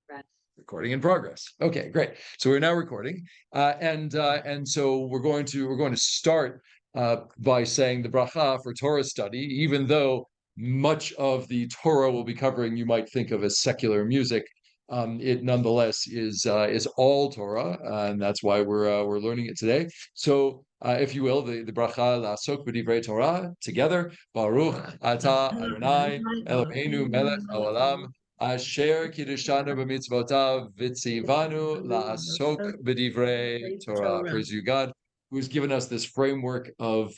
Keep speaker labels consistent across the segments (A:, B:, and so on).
A: Right.
B: Recording in progress. Okay, great. So we're now recording, and so we're going to start by saying the bracha for Torah study, even though much of the Torah we'll be covering you might think of as secular music. It nonetheless is all Torah, and that's why we're learning it today. So, if you will, the bracha la'asok b'divrei Torah together. Baruch atah Adonai Eloheinu melech haolam. Asher kiddushanu b'mitzvotav v'tzivanu la'asok b'divrei Torah. Praise you, God, who has given us this framework of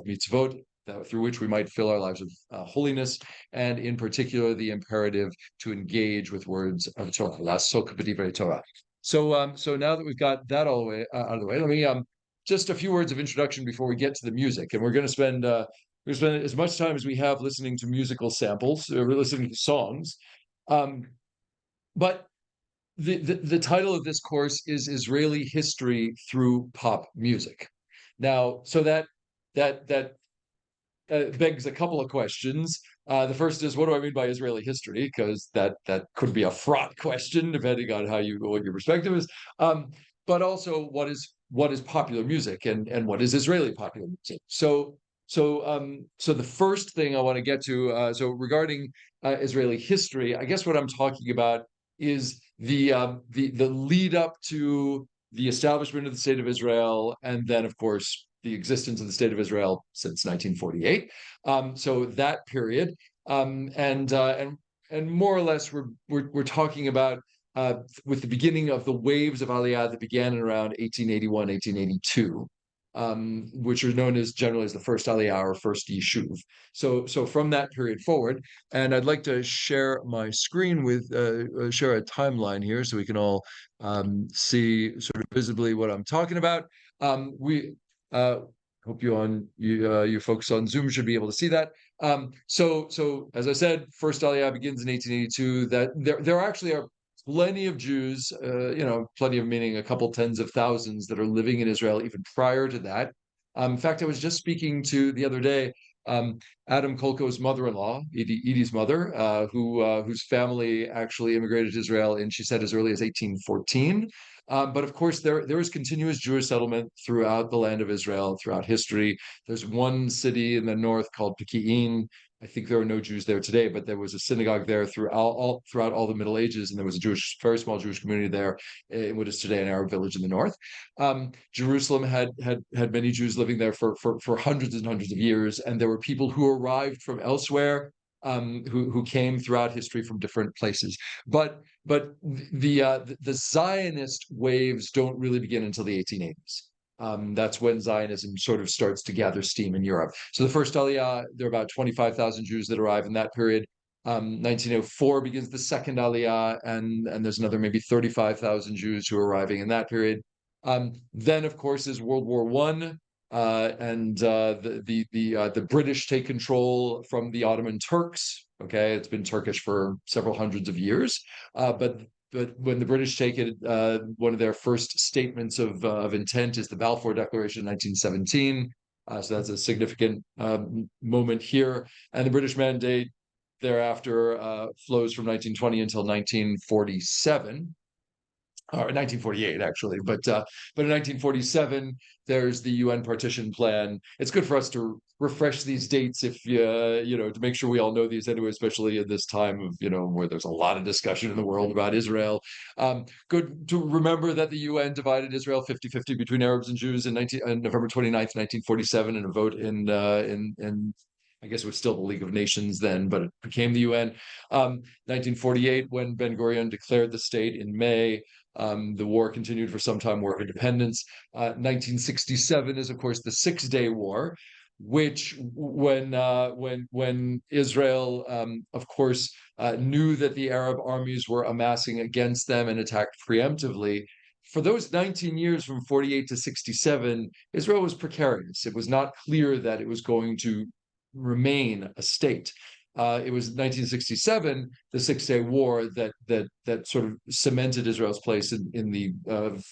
B: mitzvot through which we might fill our lives with holiness, and in particular the imperative to engage with words of Torah. La'asok b'divrei Torah. So now that we've got that all the way out of the way, let me just a few words of introduction before we get to the music, and we're going to spend. We spend as much time as we have listening to musical samples, or listening to songs. Um, but the title of this course is Israeli History Through Pop Music. Now, so that begs a couple of questions. The first is, what do I mean by Israeli history? Because that could be a fraught question depending on what your perspective is. But also, what is popular music, and what is Israeli popular music? So the first thing I want to get to, so regarding Israeli history, I guess what I'm talking about is the lead up to the establishment of the state of Israel, and then, of course, the existence of the state of Israel since 1948. So that period, and more or less, we're talking about with the beginning of the waves of Aliyah that began in around 1881, 1882. Which are known as generally as the first Aliyah or first Yishuv. So from that period forward, and I'd like to share my screen with share a timeline here so we can all see sort of visibly what I'm talking about. We hope you folks on Zoom should be able to see that. So as I said, first Aliyah begins in 1882. That there actually are plenty of Jews, plenty of meaning a couple tens of thousands that are living in Israel even prior to that. In fact, I was just speaking to the other day Adam Kolko's mother-in-law, Edie's mother, whose family actually immigrated to Israel, and she said as early as 1814. But of course, there is continuous Jewish settlement throughout the land of Israel, throughout history. There's one city in the north called Peki'in. I think there are no Jews there today, but there was a synagogue there throughout all the Middle Ages, and there was a very small Jewish community there in what is today an Arab village in the north. Jerusalem had many Jews living there for hundreds and hundreds of years, and there were people who arrived from elsewhere, who came throughout history from different places. But the Zionist waves don't really begin until the 1880s. That's when Zionism sort of starts to gather steam in Europe. So the first Aliyah, there are about 25,000 Jews that arrive in that period. 1904 begins the second Aliyah, and there's another maybe 35,000 Jews who are arriving in that period. Then, of course, is World War One, and the British take control from the Ottoman Turks. Okay, it's been Turkish for several hundreds of years, but when the British take it, one of their first statements of intent is the Balfour Declaration in 1917. So that's a significant moment here. And the British Mandate thereafter flows from 1920 until 1947. Or 1948, actually, but in 1947 there's the UN partition plan. It's good for us to refresh these dates, if to make sure we all know these anyway, especially in this time of where there's a lot of discussion in the world about Israel. Good to remember that the UN divided Israel 50-50 between Arabs and Jews on November 29th, 1947, in a vote in I guess it was still the League of Nations then, but it became the UN. 1948, when Ben Gurion declared the state in May. The war continued for some time, War of Independence. 1967 is, of course, the Six-Day War, which, when Israel, of course, knew that the Arab armies were amassing against them and attacked preemptively. For those 19 years from 48 to 67, Israel was precarious. It was not clear that it was going to remain a state. It was 1967, the Six-Day War, that sort of cemented Israel's place in the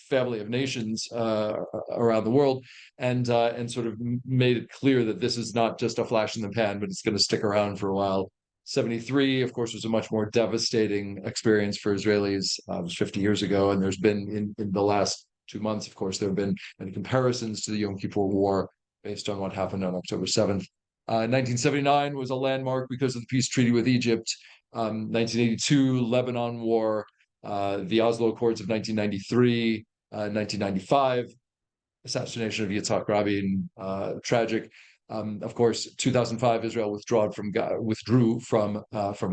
B: family of nations around the world, and sort of made it clear that this is not just a flash in the pan, but it's going to stick around for a while. 73, of course, was a much more devastating experience for Israelis. It was 50 years ago, and there's been in the last 2 months, of course, there have been many comparisons to the Yom Kippur War based on what happened on October 7th. 1979 was a landmark because of the peace treaty with Egypt. 1982, Lebanon War, the Oslo Accords of 1993, 1995, assassination of Yitzhak Rabin, tragic. Of course, 2005, Israel withdrew from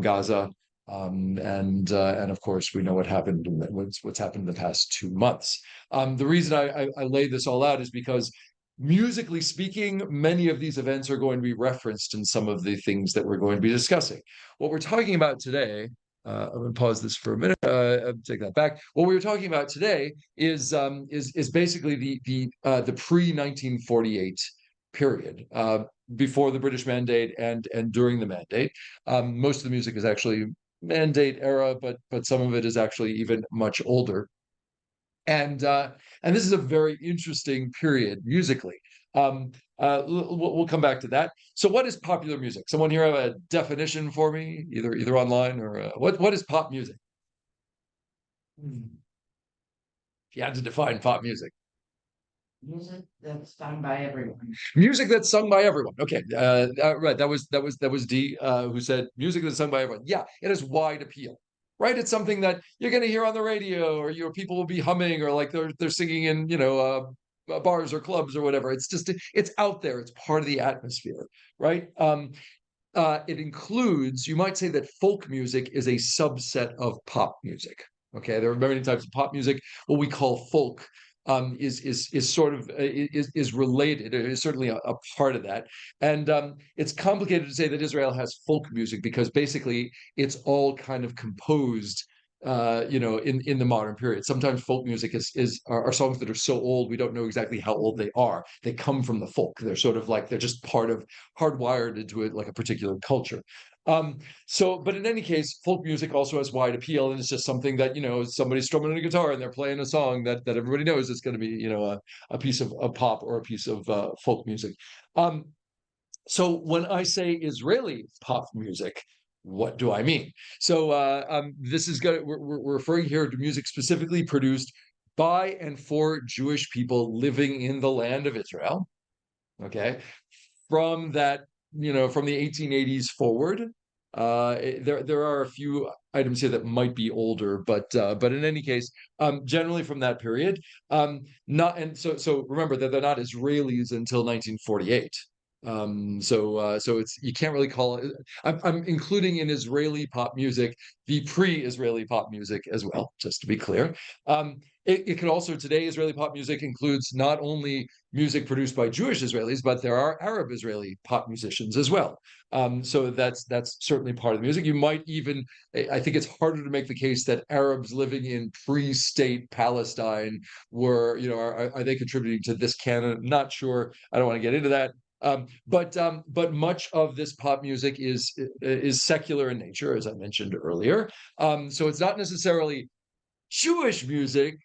B: Gaza, and of course, we know what happened. What's happened in the past 2 months. The reason I lay this all out is because, musically speaking, many of these events are going to be referenced in some of the things that we're going to be discussing. What we're talking about today, I'm going to pause this for a minute. Take that back. What we were talking about today is basically the pre-1948 period, before the British Mandate and during the Mandate. Most of the music is actually Mandate era, but some of it is actually even much older. And this is a very interesting period musically. We'll come back to that. So, what is popular music? Someone here have a definition for me, either online or what is pop music? If you had to define pop music.
A: Music that's sung by everyone.
B: Music that's sung by everyone. Okay, right. That was D who said music that's sung by everyone. Yeah, it has wide appeal, right? It's something that you're going to hear on the radio, or people will be humming, or like they're singing in bars or clubs or whatever. It's out there. It's part of the atmosphere, right? It includes, you might say that folk music is a subset of pop music. Okay, there are many types of pop music. What we call folk is sort of is related. It is certainly a part of that, and it's complicated to say that Israel has folk music because basically it's all kind of composed, in the modern period. Sometimes folk music are songs that are so old we don't know exactly how old they are. They come from the folk. They're sort of like they're just part of hardwired into it, like a particular culture. But in any case, folk music also has wide appeal, and it's just something that somebody's strumming a guitar and they're playing a song that everybody knows it's going to be a piece of pop or a piece of folk music. So when I say Israeli pop music, what do I mean? So this is we're referring here to music specifically produced by and for Jewish people living in the land of Israel. Okay, from that, from the 1880s forward. There are a few items here that might be older, but in any case, generally from that period. Not and so remember that they're not Israelis until 1948. So it's, you can't really call it. I'm including in Israeli pop music the pre-Israeli pop music as well, just to be clear. It could also, today, Israeli pop music includes not only music produced by Jewish Israelis, but there are Arab Israeli pop musicians as well. So that's certainly part of the music. You might even, I think it's harder to make the case that Arabs living in pre-state Palestine were, are they contributing to this canon? Not sure. I don't want to get into that. But much of this pop music is secular in nature, as I mentioned earlier. So it's not necessarily Jewish music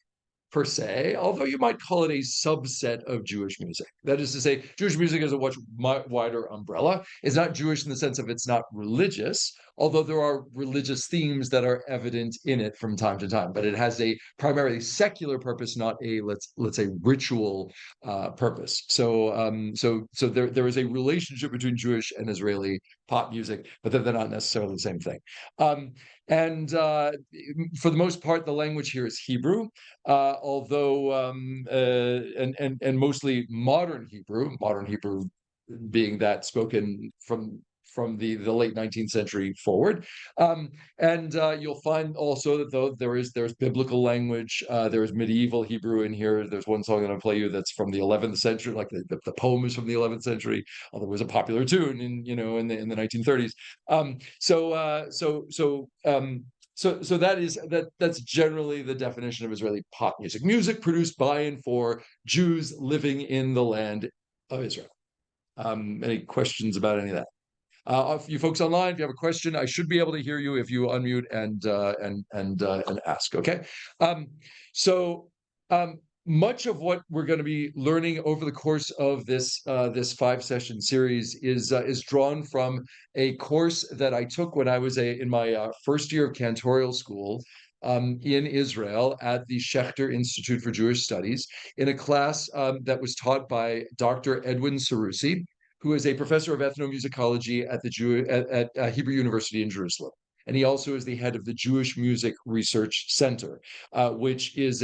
B: per se, although you might call it a subset of Jewish music. That is to say, Jewish music is a much wider umbrella. It's not Jewish in the sense of it's not religious, although there are religious themes that are evident in it from time to time. But it has a primarily secular purpose, not a let's say ritual purpose. So there is a relationship between Jewish and Israeli pop music, but they're not necessarily the same thing. And for the most part, the language here is Hebrew, although and mostly modern Hebrew being that spoken from the late 19th century forward. And you'll find also that though there's biblical language, there is medieval Hebrew in here. There's one song that I'll play you that's from the 11th century, like the poem is from the 11th century, although it was a popular tune in the 1930s. So that's generally the definition of Israeli pop music. Music produced by and for Jews living in the land of Israel. Any questions about any of that? You folks online, if you have a question, I should be able to hear you if you unmute and ask. Okay. much of what we're going to be learning over the course of this 5-session series is drawn from a course that I took when I was in my first year of cantorial school in Israel at the Schechter Institute for Jewish Studies, in a class that was taught by Dr. Edwin Sarusi, who is a professor of ethnomusicology at the Hebrew University in Jerusalem. And he also is the head of the Jewish Music Research Center, which is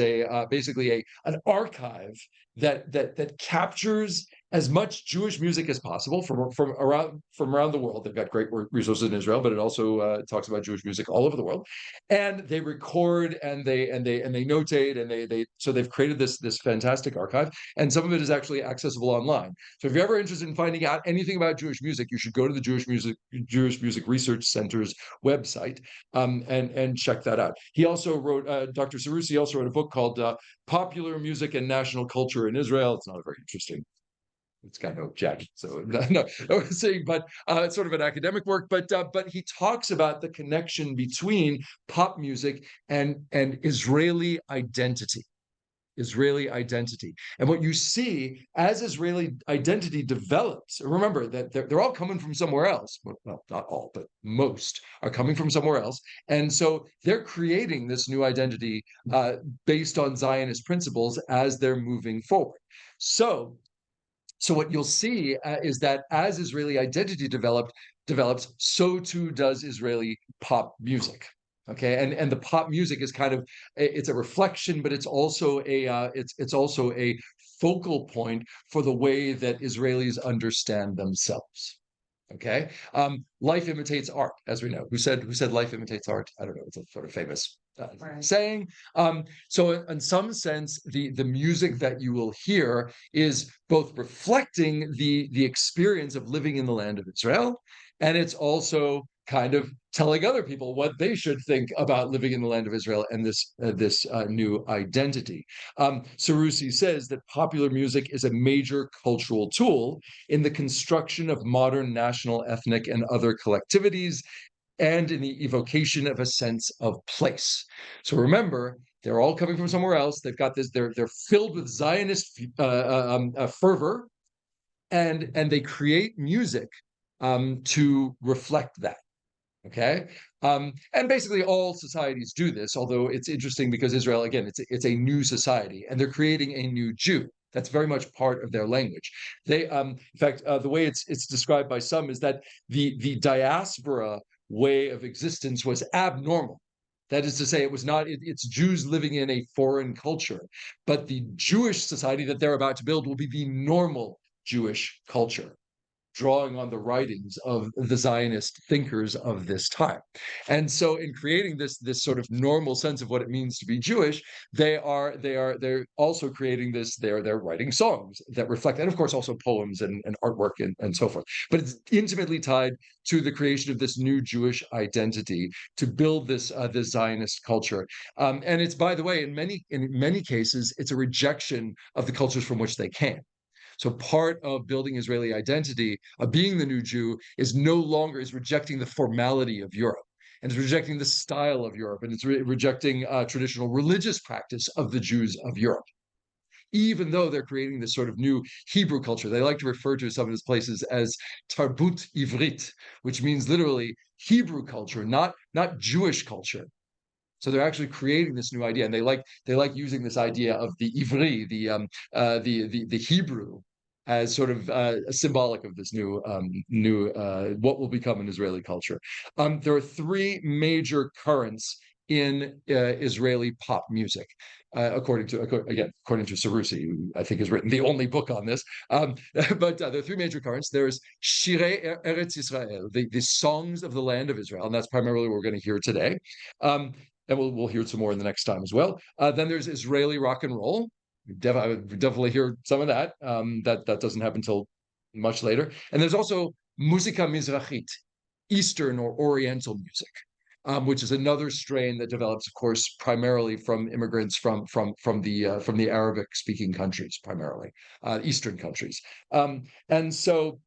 B: basically an archive that captures as much Jewish music as possible from around the world. They've got great resources in Israel, but it also talks about Jewish music all over the world. And they record and they notate, and so they've created this fantastic archive, and some of it is actually accessible online. So if you're ever interested in finding out anything about Jewish music, you should go to the Jewish Music Research Center's website and check that out. He also wrote, Dr. Sarusi also wrote a book called Popular Music and National Culture in Israel. It's not very interesting. It's got no jacket, so no, I was saying, but it's sort of an academic work. But he talks about the connection between pop music and Israeli identity. Israeli identity. And what you see as Israeli identity develops, remember that they're all coming from somewhere else. Well, not all, but most are coming from somewhere else. And so they're creating this new identity based on Zionist principles as they're moving forward. So what you'll see is that as Israeli identity develops, so too does Israeli pop music. Okay, and the pop music is kind of, it's a reflection, but it's also a focal point for the way that Israelis understand themselves. Okay, life imitates art, as we know. Who said life imitates art? I don't know. It's a sort of famous saying. So in some sense, the music that you will hear is both reflecting the experience of living in the land of Israel, and it's also kind of telling other people what they should think about living in the land of Israel and this new identity. Sarusi says that popular music is a major cultural tool in the construction of modern national, ethnic, and other collectivities, and in the evocation of a sense of place. So remember, they're all coming from somewhere else. They've got this. They're filled with Zionist fervor, and they create music to reflect that. Okay, and basically all societies do this. Although it's interesting because Israel, again, it's a new society, and they're creating a new Jew. That's very much part of their language. They, in fact, the way it's described by some is that the diaspora way of existence was abnormal. That is to say, it was not, it's Jews living in a foreign culture, but the Jewish society that they're about to build will be the normal Jewish culture, drawing on the writings of the Zionist thinkers of this time. And so in creating this sort of normal sense of what it means to be Jewish, they're also creating this, they're writing songs that reflect, and of course also poems and artwork and so forth. But it's intimately tied to the creation of this new Jewish identity to build this Zionist culture. And it's, by the way, in many cases, it's a rejection of the cultures from which they came. So part of building Israeli identity, of being the new Jew, is rejecting the formality of Europe, and it's rejecting the style of Europe, and it's rejecting traditional religious practice of the Jews of Europe. Even though they're creating this sort of new Hebrew culture, they like to refer to some of these places as Tarbut Ivrit, which means literally Hebrew culture, not Jewish culture. So they're actually creating this new idea, and they like using this idea of the Ivri, the Hebrew, as sort of symbolic of this new what will become an Israeli culture. There are three major currents in Israeli pop music, according to Sarusi, who I think has written the only book on this. But there are three major currents. There's Shirei Eretz Israel, the songs of the land of Israel, and that's primarily what we're going to hear today. And we'll hear some more in the next time as well. Then there's Israeli rock and roll. I would definitely hear some of that. That doesn't happen until much later. And there's also Musika Mizrachit, Eastern or Oriental music, which is another strain that develops, of course, primarily from immigrants from the Arabic-speaking countries, primarily Eastern countries. And so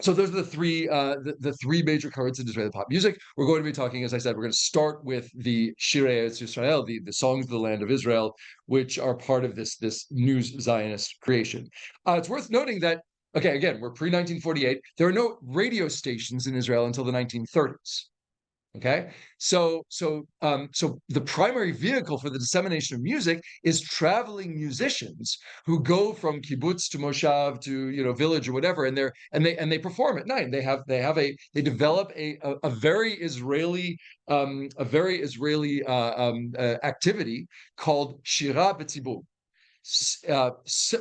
B: So those are the three major currents in Israeli pop music. We're going to be talking, as I said, we're going to start with the Shirei Eretz Yisrael, the songs of the land of Israel, which are part of this new Zionist creation. It's worth noting that, okay, again, we're pre-1948. There are no radio stations in Israel until the 1930s. Okay, so the primary vehicle for the dissemination of music is traveling musicians who go from kibbutz to moshav to village or whatever, and they perform at night. They develop a very Israeli activity called shira b'tzibur,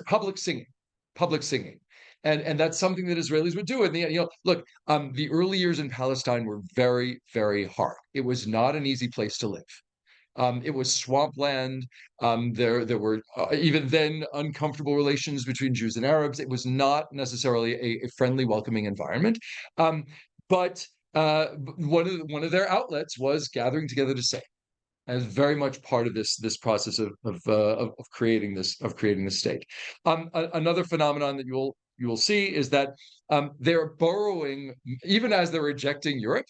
B: public singing. And that's something that Israelis would do. And look, the early years in Palestine were very, very hard. It was not an easy place to live. It was swampland. There were even then uncomfortable relations between Jews and Arabs. It was not necessarily a friendly, welcoming environment. But one of their outlets was gathering together to sing, as very much part of this process of creating this state. Another phenomenon that you will see is that they're borrowing, even as they're rejecting Europe,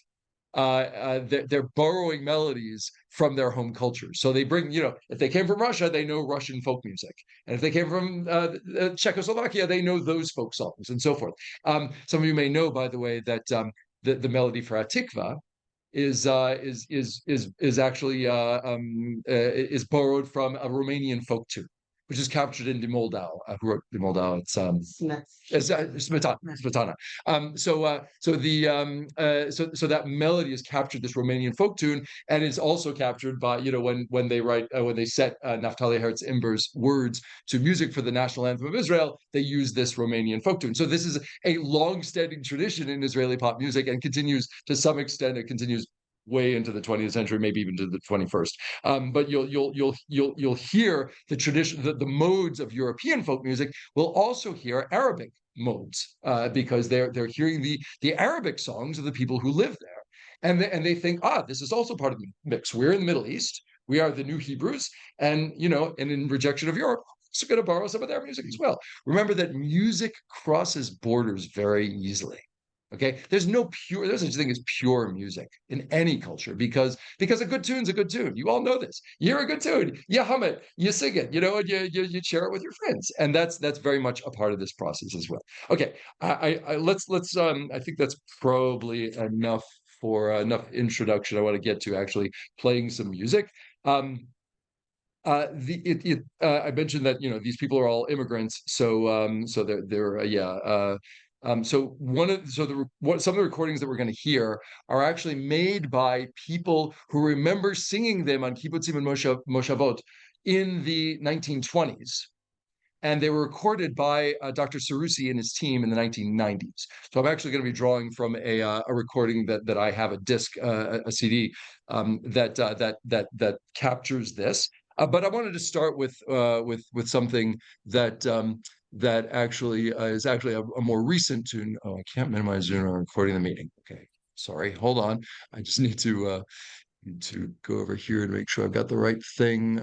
B: they're borrowing melodies from their home culture. So they bring, if they came from Russia, they know Russian folk music, and if they came from Czechoslovakia, they know those folk songs, and so forth. Some of you may know, by the way, that the melody for Hatikva is actually is borrowed from a Romanian folk tune, which is captured in De Moldau. Who wrote De Moldau? It's Smetana. So that melody is captured, this Romanian folk tune, and is also captured by when they set Naftali Herz Imber's words to music for the national anthem of Israel, they use this Romanian folk tune. So this is a long-standing tradition in Israeli pop music, and continues to some extent. It continues way into the 20th century, maybe even to the 21st. But you'll hear the tradition, the modes of European folk music. Will also hear Arabic modes because they're hearing the Arabic songs of the people who live there, and they think, this is also part of the mix. We're in the Middle East. We are the new Hebrews, and in rejection of Europe, so going to borrow some of their music as well. Remember that music crosses borders very easily. Okay, there's such thing as pure music in any culture, because a good tune's a good tune. You all know this. You hear a good tune, you hum it, you sing it, and you share it with your friends, and that's very much a part of this process as well. Okay, let's I think that's probably enough enough introduction. I want to get to actually playing some music. I mentioned that these people are all immigrants, so they're some of the recordings that we're going to hear are actually made by people who remember singing them on kibbutzim and moshavot in the 1920s, and they were recorded by Dr. Sarusi and his team in the 1990s. So I'm actually going to be drawing from a recording that I have, a disc, a CD that captures this. But I wanted to start with something that actually is actually a more recent tune. Oh, I can't minimize Zoom on recording the meeting. Okay, sorry, hold on. I just need to go over here to make sure I've got the right thing.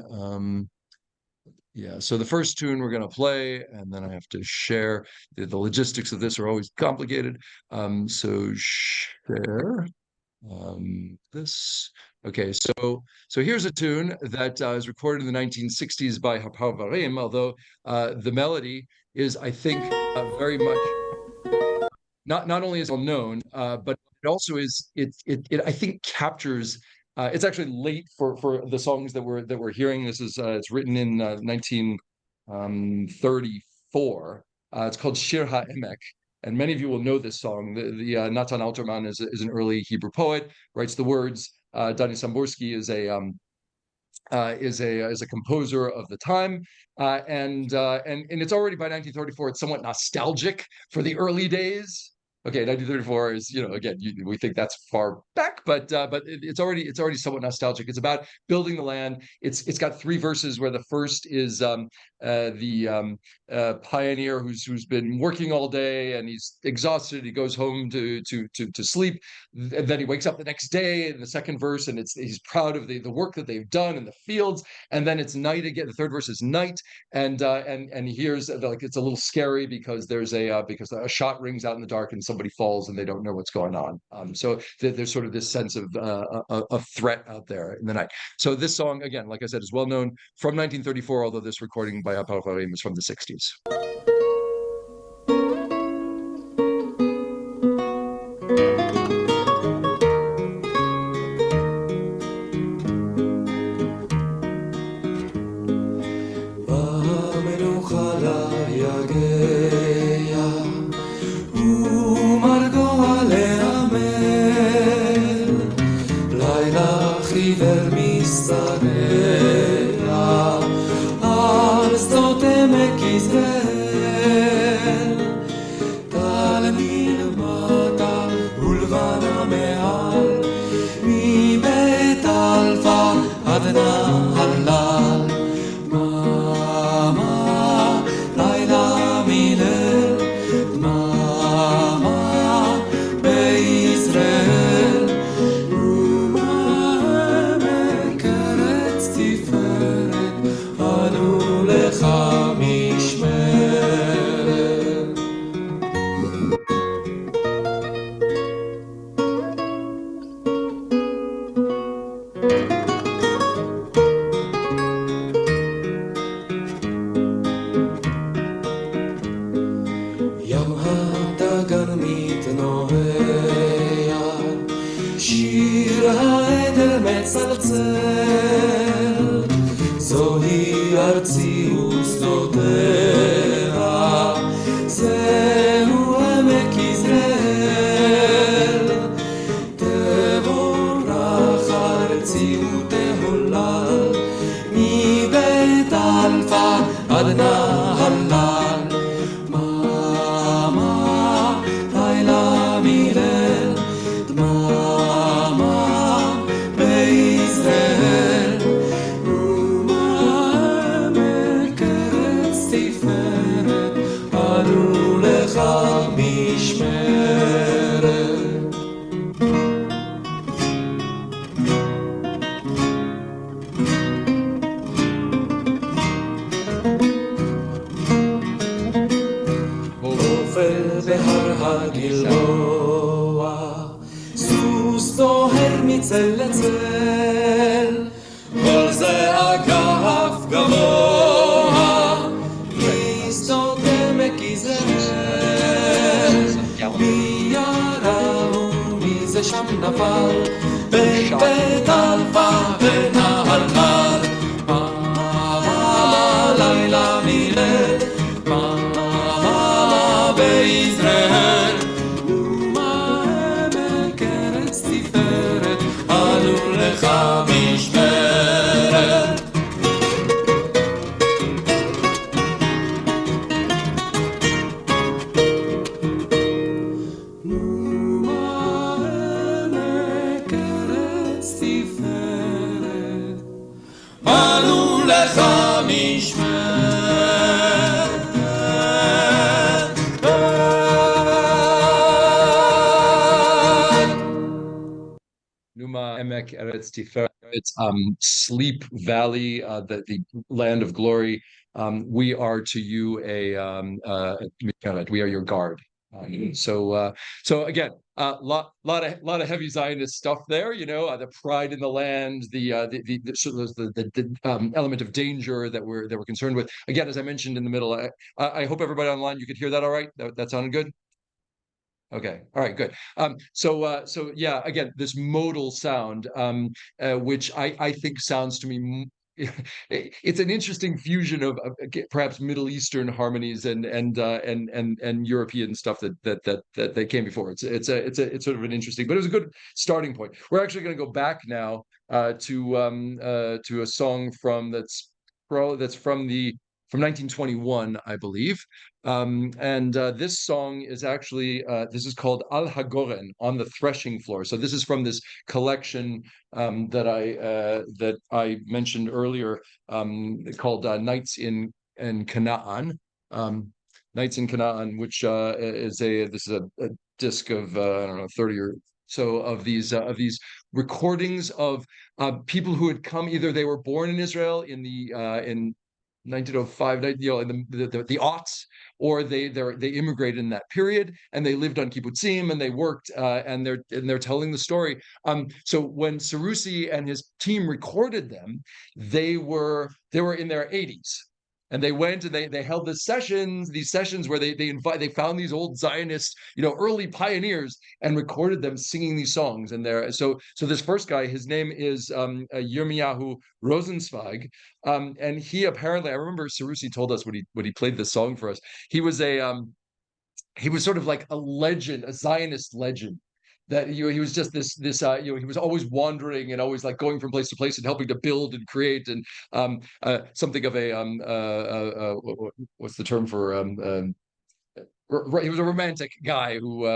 B: Yeah, so the first tune we're going to play, and then I have to share. The logistics of this are always complicated. So share this. Okay, so here's a tune that is recorded in the 1960s by Haparvarim, although the melody is, I think, very much not only is well known, but it also is it I think captures. It's actually late for the songs that we're hearing. This is it's written in 1934. It's called Shir HaEmek. And many of you will know this song. The Natan Alterman is an early Hebrew poet, writes the words. Dani Sambursky is a composer of the time, and it's already by 1934. It's somewhat nostalgic for the early days. Okay, 1934 is, again, we think that's far back, but it's already somewhat nostalgic. It's about building the land. It's got three verses where the first is the pioneer who's been working all day and he's exhausted. He goes home to sleep, and then he wakes up the next day in the second verse, and he's proud of the work that they've done in the fields. And then it's night again. The third verse is night, and he hears, like, it's a little scary because because a shot rings out in the dark and someone somebody falls and they don't know what's going on. So there's sort of this sense of threat out there in the night. So this song, again, like I said, is well known from 1934, although this recording by Apar Farim is from the 60s. It's Sleep Valley, the land of glory. We are to you we are your guard. So again, lot of heavy Zionist stuff there. The pride in the land, the element of danger that we're concerned with. Again, as I mentioned in the middle, I hope everybody online you could hear that all right. That sounded good. Okay. All right. Good. So yeah. Again, this modal sound, which I think sounds to me, it's an interesting fusion of perhaps Middle Eastern harmonies and European stuff that came before. It's sort of an interesting, but it was a good starting point. We're actually going to go back now to a song that's from 1921, I believe. And this song is actually this is called Al Hagoren, on the threshing floor. So this is from this collection that I mentioned earlier, called Nights in Canaan. Nights in Canaan, which is a disc of I don't know, 30 or so of these recordings of people who had come, either they were born in Israel in 1905, in the aughts, or they immigrated in that period and they lived on kibbutzim and they worked, and they're telling the story. So when Sarusi and his team recorded them, they were in their 80s. And they went and they held these sessions where they found these old Zionists, early pioneers, and recorded them singing these songs. And so this first guy, his name is Yirmiyahu Rosenzweig, and he apparently, I remember Sarusi told us when he played this song for us, he was sort of like a legend, a Zionist legend. That he was just this he was always wandering and always like going from place to place and helping to build and create, and something of a what's the term for he was a romantic guy who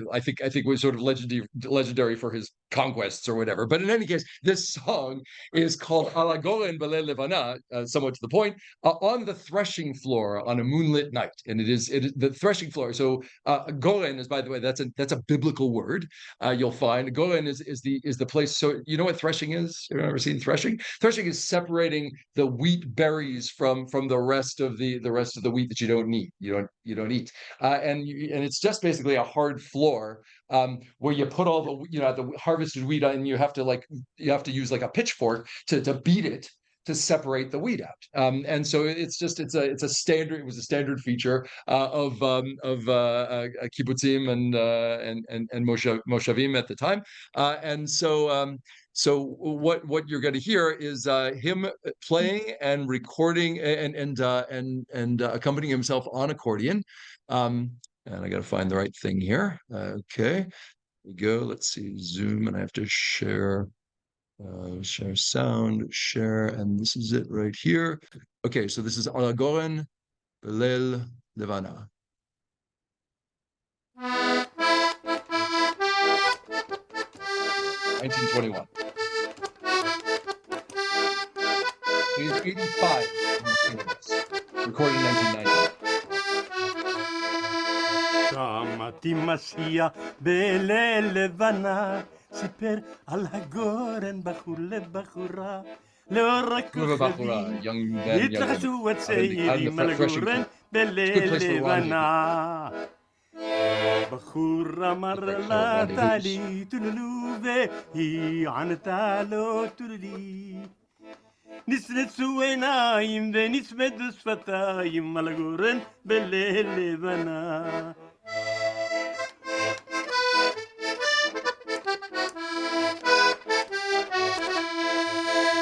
B: I think was sort of legendary for his conquests or whatever. But in any case, this song is called Ala Goren Belel Levana, somewhat to the point, on the threshing floor on a moonlit night, and it is the threshing floor. So Goren is, by the way, that's a biblical word. You'll find Goren is the place. So you know what threshing is? You've ever seen threshing? Threshing is separating the wheat berries from the rest of the wheat that you don't need. You don't eat. And it's just basically a hard floor where you put all the harvested wheat on, and you have to use like a pitchfork to beat it to separate the wheat out. And so it was a standard feature of kibbutzim and moshavim at the time. And so what you're going to hear is him playing and recording and accompanying himself on accordion. And I got to find the right thing here. Okay, here we go. Let's see, Zoom, and I have to share sound, share, and this is it right here. Okay, so this is Ala Goren Belel Levana. 1921. He's 85 when he's this. Recorded in 1990.
C: שמעתי מסיע בליל לבנה, סיפר על הגורן בחור לבחורה, לאור הכוכבים התלחשו הצעירים על הגורן בליל לבנה. בחור אמר לה טלי טולולו, והיא ענתה לו טוללי. נסנצו עיניים ונצמדו שפתיים על הגורן בליל לבנה.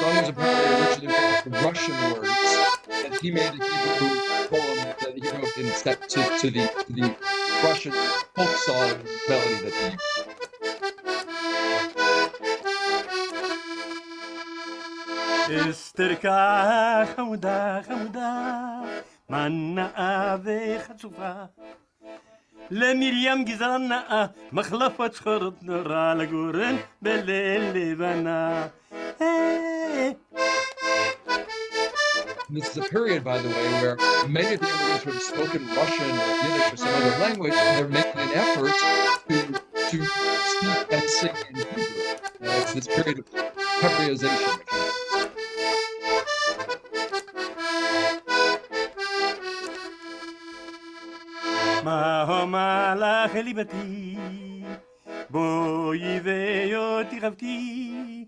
B: Song was apparently originally written from Russian words, and he made a Hebrew poem that he wrote in step to the Russian folk song melody that he used.
C: אסתרקה חמודה חמודה, מנאה וחצופה, למרים גזרן נאה, מחלפת שחורות נורא לגורן בליל לבנה.
B: This is a period, by the way, where many of the immigrants would have spoken Russian or Yiddish or some other language, and they're making an effort to speak and sing in Hebrew. It's this period of Hebraization.
C: מה המלאך אלי ביתי, בואי ואותי חבקי,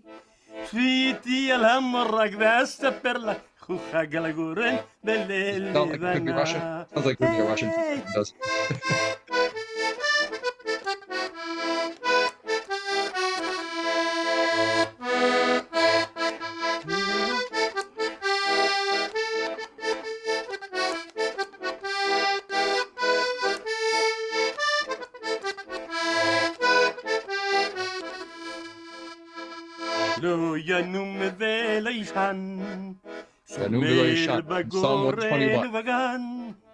C: שביתי על המורג ואספר לך חוחג על הגורן בליל לבנה.
B: Sounds like it could be a Russian. It does.
C: לא ינום ולא ישן,
B: ינום ולא ישן, Psalm 121
C: ובגן,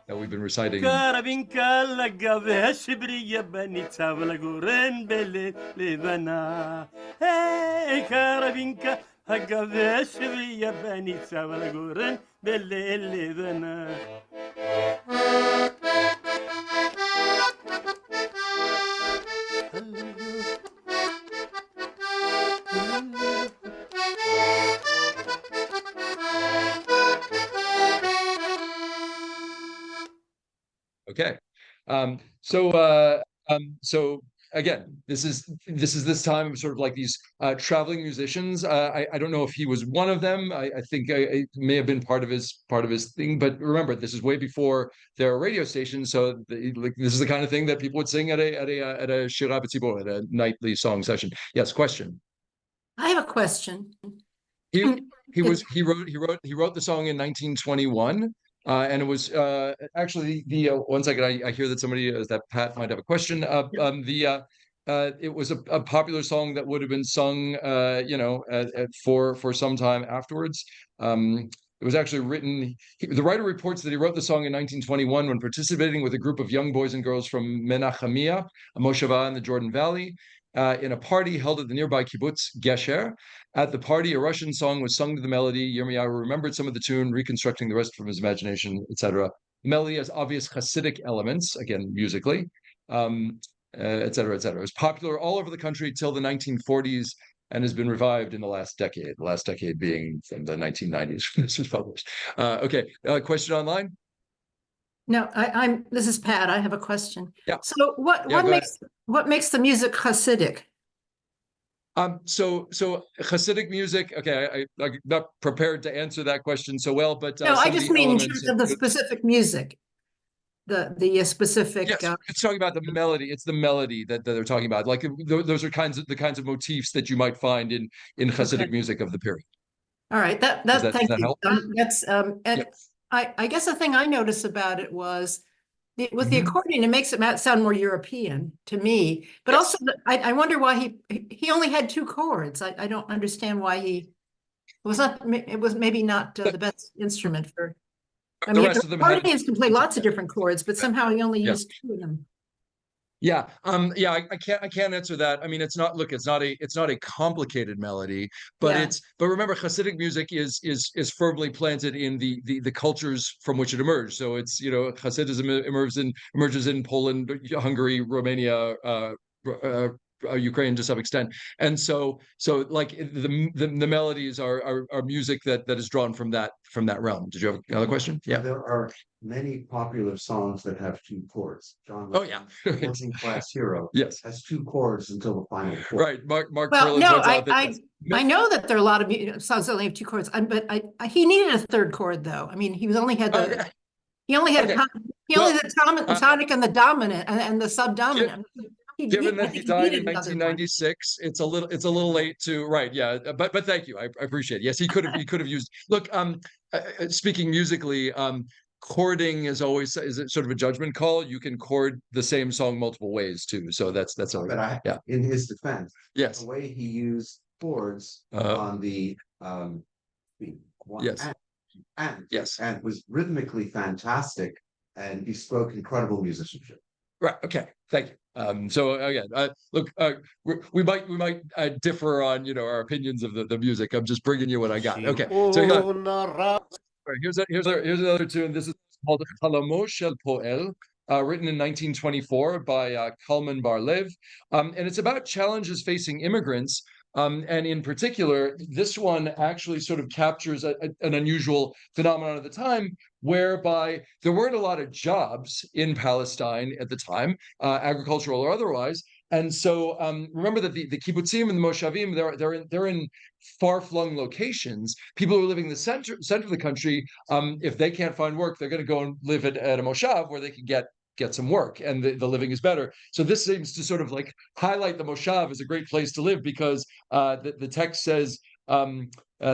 B: that we've been reciting.
C: קרבין קלגה והשבריה בניצב לגורן בליל לבנה. קרבין קלגה והשבריה בניצב לגורן בליל לבנה.
B: Okay. So again, this is this time of sort of like these traveling musicians. I don't know if he was one of them. I think it may have been part of his thing. But remember, this is way before there are radio stations. So like this is the kind of thing that people would sing at a shira b'tzibur, at a nightly song session. Yes, question.
D: I have a question.
B: He wrote the song in 1921. And it was actually the 1 second. I hear that somebody that Pat might have a question. It was a popular song that would have been sung, for some time afterwards. It was actually written. The writer reports that he wrote the song in 1921 when participating with a group of young boys and girls from Menachemia, a moshava in the Jordan Valley, in a party held at the nearby kibbutz Gesher. At the party, a Russian song was sung to the melody. Yirmiyahu remembered some of the tune, reconstructing the rest from his imagination, etc. The melody has obvious Hasidic elements, again, musically, etc., etc. It was popular all over the country till the 1940s and has been revived in the last decade. The last decade being from the 1990s when this was published. Okay, question online?
D: No, this is Pat. I have a question.
B: Yeah.
D: So what makes the music Hasidic?
B: So Hasidic music. Okay, I'm not prepared to answer that question so well, but
D: no, I just mean in terms of the specific music, the specific.
B: Yes, it's talking about the melody. It's the melody that they're talking about. Like those are the kinds of motifs that you might find in Hasidic music of the period.
D: All right, thank you.
B: Help?
D: That's and
B: Yes.
D: I guess the thing I noticed about it was with the
B: Mhm.
D: accordion, it makes it sound more European to me. But
B: Yes.
D: also, I wonder why he only had 2 chords. I don't understand why it was maybe not the best instrument for. I
B: The
D: mean,
B: rest of them had-
D: accordions can play lots of different chords, but somehow he only
B: Yeah.
D: used 2 of them.
B: Yeah, I can't answer that. I mean, it's not a complicated melody, but
D: Yeah.
B: but remember, Hasidic music is firmly planted in the cultures from which it emerged. So it's Hasidism emerges in Poland, Hungary, Romania, Ukraine to some extent, and so like the melodies are music that is drawn from that realm. Did you have another question? Yeah.
E: There are many popular songs that have 2 chords. John
B: Oh yeah.
E: Working Class Hero
B: Yes.
E: has 2 chords until the final chord.
B: Right. Mark
D: Well,
B: Perlin
D: no,
B: points out that
D: I know that there are a lot of songs that only have 2 chords, but he needed a 3rd chord though. I mean, he only had
B: Oh, yeah.
D: he only had
B: Okay.
D: the tonic and the dominant and the subdominant.
B: Given that he died in
D: needed another one.
B: 1996, it's a little late to right. Yeah, but thank you. I appreciate it. Yes, he could have used. Look, speaking musically, chording is sort of a judgment call. You can chord the same song multiple ways too. So that's all
E: But
B: right. Yeah.
E: in his defense,
B: Yes.
E: the way he used chords on the one
B: Yes.
E: and
B: Yes.
E: and was rhythmically fantastic, and he spoke incredible musicianship.
B: Right. Okay. Thank you. So again, look, we might differ on our opinions of the music. I'm just bringing you what I got. Okay. So here's another tune. This is called Chalamo Shel Poel, written in 1924 by Kalman Bar-Lev, and it's about challenges facing immigrants. And in particular, this one actually sort of captures an unusual phenomenon of the time, whereby there weren't a lot of jobs in Palestine at the time, agricultural or otherwise. And so remember that the kibbutzim and the moshavim, they're in far-flung locations. People who are living in the center of the country, if they can't find work, they're going to go and live at a moshav where they can get some work and the living is better. So this seems to sort of like highlight the moshav as a great place to live because the text says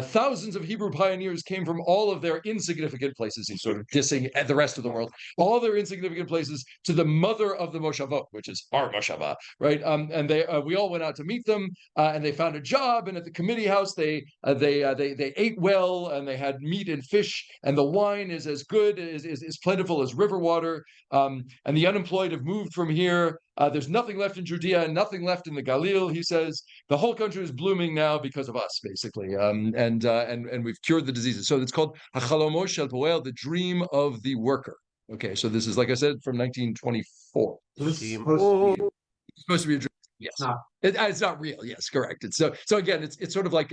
B: thousands of Hebrew pioneers came from all of their insignificant places. He's sort of dissing the rest of the world, all their insignificant places to the mother of the Moshavot, which is our Moshava, right? And we all went out to meet them, and they found a job. And at the committee house, they ate well, and they had meat and fish, and the wine is as good, is plentiful as river water. And the unemployed have moved from here. There's nothing left in Judea and nothing left in the Galil. He says the whole country is blooming now because of us, basically, and we've cured the diseases. So it's called Hachalomo Shel Poel, the dream of the worker. Okay, so this is, like I said, from 1924.
E: So this is supposed to be
B: It's supposed to be a dream. Yes.
E: Not-
B: It's not real. Yes, correct. It's so again, it's sort of like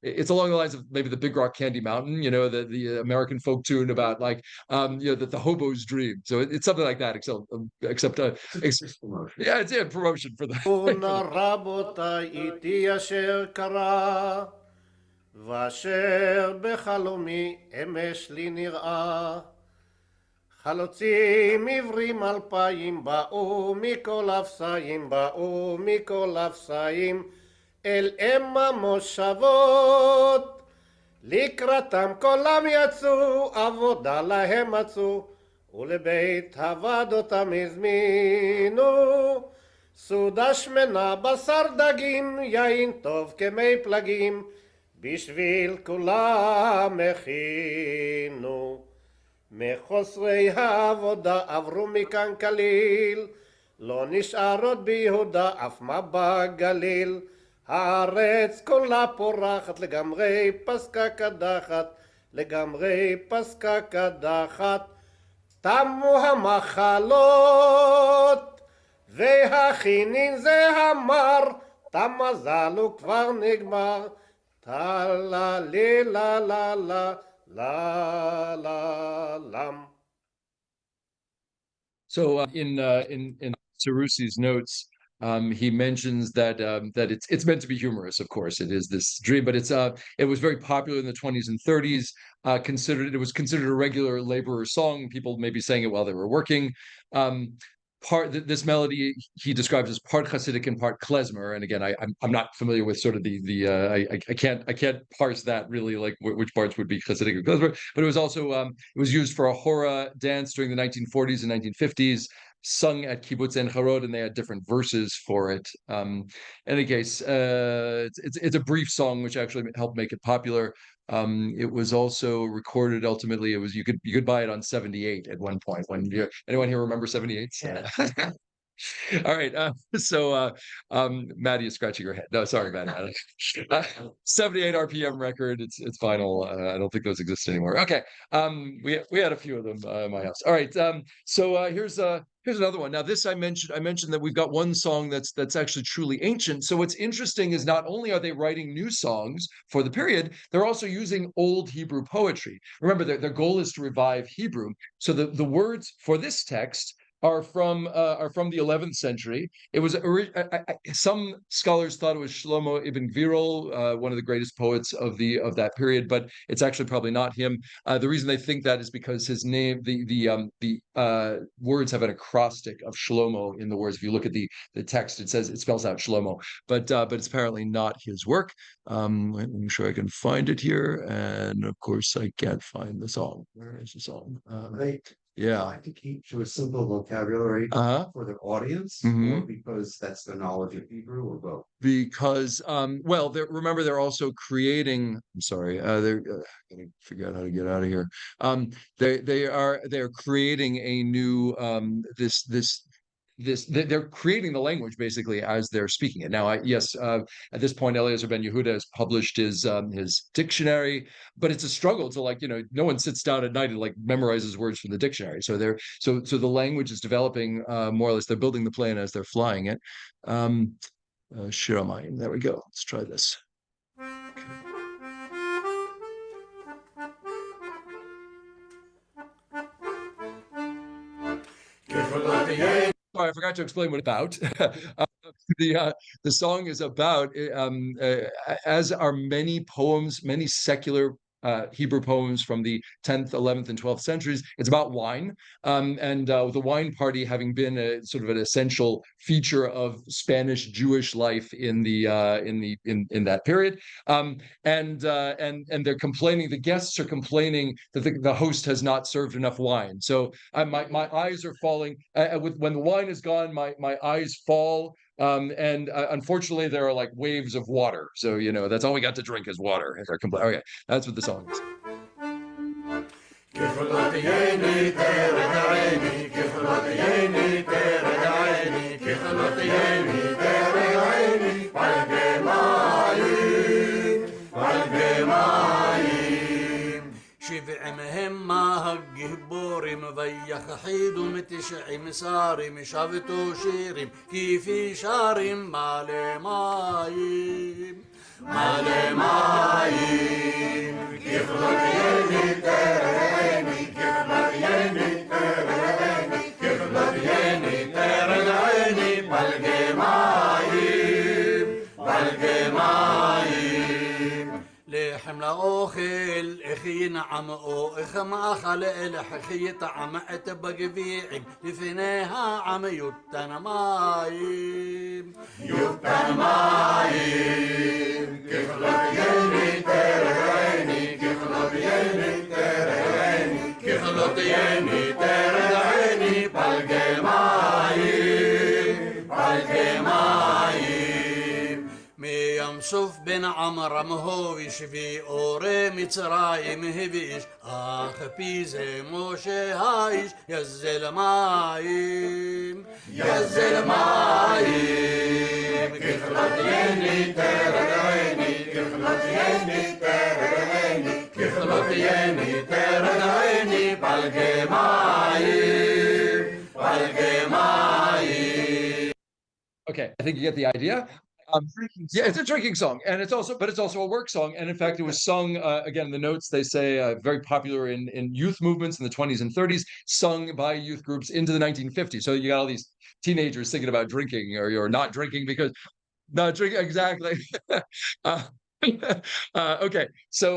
B: it's along the lines of maybe the Big Rock Candy Mountain, the American folk tune about like the hobo's dream. So it's something like that, except
E: It's promotion.
B: yeah, it's a promotion for the
C: אונה רבותיי איתי אשר קרה, ואשר בחלומי אמש לי נראה. חלוצים עברים 2000 באו מכל אפסיים, באו מכל אפסיים, אל אם המושבות. לקראתם כולם יצאו, עבודה להם מצאו, ולבית עבדותם הזמינו. סעודה שמנה, בשר דגים, יין טוב כמי פלגים, בשביל כולם הכינו. מחוסרי העבודה עברו מכאן כליל, לא נשאר עוד ביהודה אף מה בגליל. הארץ כולה פורחת, לגמרי פסקה קדחת, לגמרי פסקה קדחת. תמו המחלות והכינין זה המר, תם מזל הוא כבר נגמר. טלה לי לה לה לה לה לה לם.
B: So in Sarusi's notes, he mentions that that it's meant to be humorous. Of course, it is this dream, but it was very popular in the 20s and 30s. It was considered a regular laborer song. People maybe sang it while they were working. This melody he describes as part Hasidic and part klezmer. And again, I'm not familiar with sort of I can't parse that really, like which parts would be Hasidic or klezmer. But it was also it was used for a hora dance during the 1940s and 1950s, sung at kibbutz and charod, and they had different verses for it. In any case, it's a brief song which actually helped make it popular. It was also recorded ultimately. It was you could buy it on 78 at one point. Anyone here remember 78?
E: Yeah.
B: All right. Maddie is scratching her head. No, sorry, Maddie. 78 RPM record. It's final. I don't think those exist anymore. Okay. We had a few of them in my house. All right. Here's another one. Now, this I mentioned that we've got one song that's actually truly ancient. So what's interesting is not only are they writing new songs for the period, they're also using old Hebrew poetry. Remember, their goal is to revive Hebrew. So the words for this text are from the 11th century. It was some scholars thought it was Shlomo ibn Gvirol, one of the greatest poets of that period, but it's actually probably not him. The reason they think that is because his name, the words have an acrostic of Shlomo in the words. If you look at the text, it spells out Shlomo, but it's apparently not his work. Let me make sure I can find it here, and of course I can't find the song. Where is the song? Yeah.
E: Like to keep to a simple vocabulary for the audience, or because that's the knowledge of Hebrew, or both?
B: Because remember they're also creating. I'm sorry, they're gonna figure out how to get out of here. They're creating a new they're creating the language basically as they're speaking it. Now, at this point, Eliezer Ben Yehuda has published his dictionary, but it's a struggle to no one sits down at night and memorizes words from the dictionary. So the language is developing more or less. They're building the plane as they're flying it. Shiramayim. There we go. Let's try this. Sorry, I forgot to explain what it's about. The song is about, as are many poems, many secular Hebrew poems from the 10th, 11th, and 12th centuries. It's about wine, and the wine party having been a sort of an essential feature of Spanish Jewish life in that period. And they're complaining. The guests are complaining that the host has not served enough wine. So my eyes are falling. When the wine is gone, my eyes fall. And unfortunately, there are waves of water. So that's all we got to drink is water. And they're okay, that's what the song is.
C: שבעימהם
F: גיבורים ויחחידו מתשעים מסרים שבתו שירים כפי שרים מלא מים מלא מים ככלות יני תרני ככלות יני תרני ככלות יני תרני פלגי מים פלגי מים לחם לאוכל איך ינעם או איך מאכל אלך איך יטעם את בגביעים לפני העם יותן מים יותן מים ככלות יני תרני ככלות יני תרני ככלות יני תרני פלגי מים פלגי מים מים סוף בן עמרם הוביש ואורי מצרים הביש אך פי זה משה האיש יזל מים יזל מים ככלות יני תרני ככלות יני תרני ככלות יני תרני פלגי מים פלגי מים.
B: Okay, I think you get the idea. Yeah, it's a drinking song, and it's also a work song. And in fact, it was sung again. The notes they say very popular in youth movements in the 20s and 30s, sung by youth groups into the 1950s. So you got all these teenagers thinking about drinking or you're not drinking because not drinking exactly. Okay, so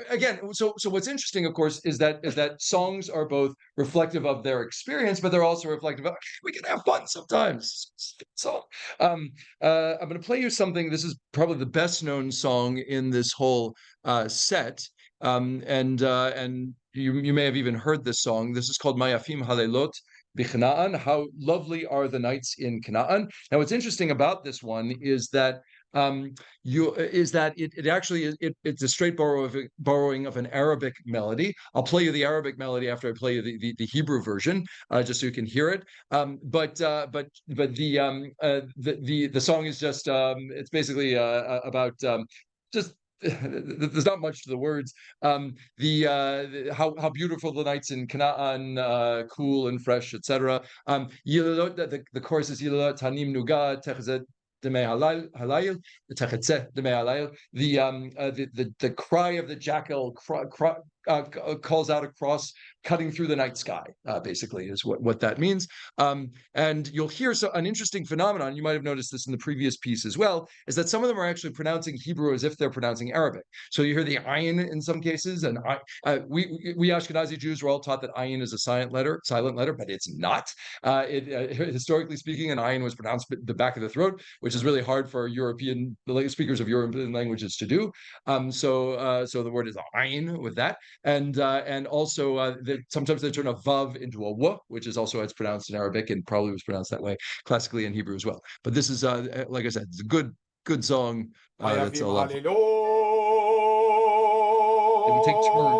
B: again, so what's interesting, of course, is that songs are both reflective of their experience, but they're also reflective of we can have fun sometimes. So I'm going to play you something. This is probably the best known song in this whole set, and you may have even heard this song. This is called Mayafim Halelot B'Chanaan. How lovely are the nights in Canaan. Now, what's interesting about this one is that it actually is it's a straight borrowing of an Arabic melody. I'll play you the Arabic melody after I play you the Hebrew version, just so you can hear it. But the song is just it's basically about just there's not much to the words. How beautiful the nights in Canaan, cool and fresh, etc. The chorus is Yilalot Tanim Nuga Techzed the cry of the jackal calls out across, cutting through the night sky, basically is what that means. And you'll hear an interesting phenomenon. You might have noticed this in the previous piece as well, is that some of them are actually pronouncing Hebrew as if they're pronouncing Arabic. So you hear the ayin in some cases, and we Ashkenazi Jews were all taught that ayin is a silent letter, but it's not. Historically speaking, an ayin was pronounced the back of the throat, which is really hard for European speakers of European languages to do. So the word is ayin with that, and also sometimes they turn a vav into a w, which is also how it's pronounced in Arabic, and probably was pronounced that way classically in Hebrew as well. But this is, like I said, it's a good song. That's a lot. And we take
G: turns.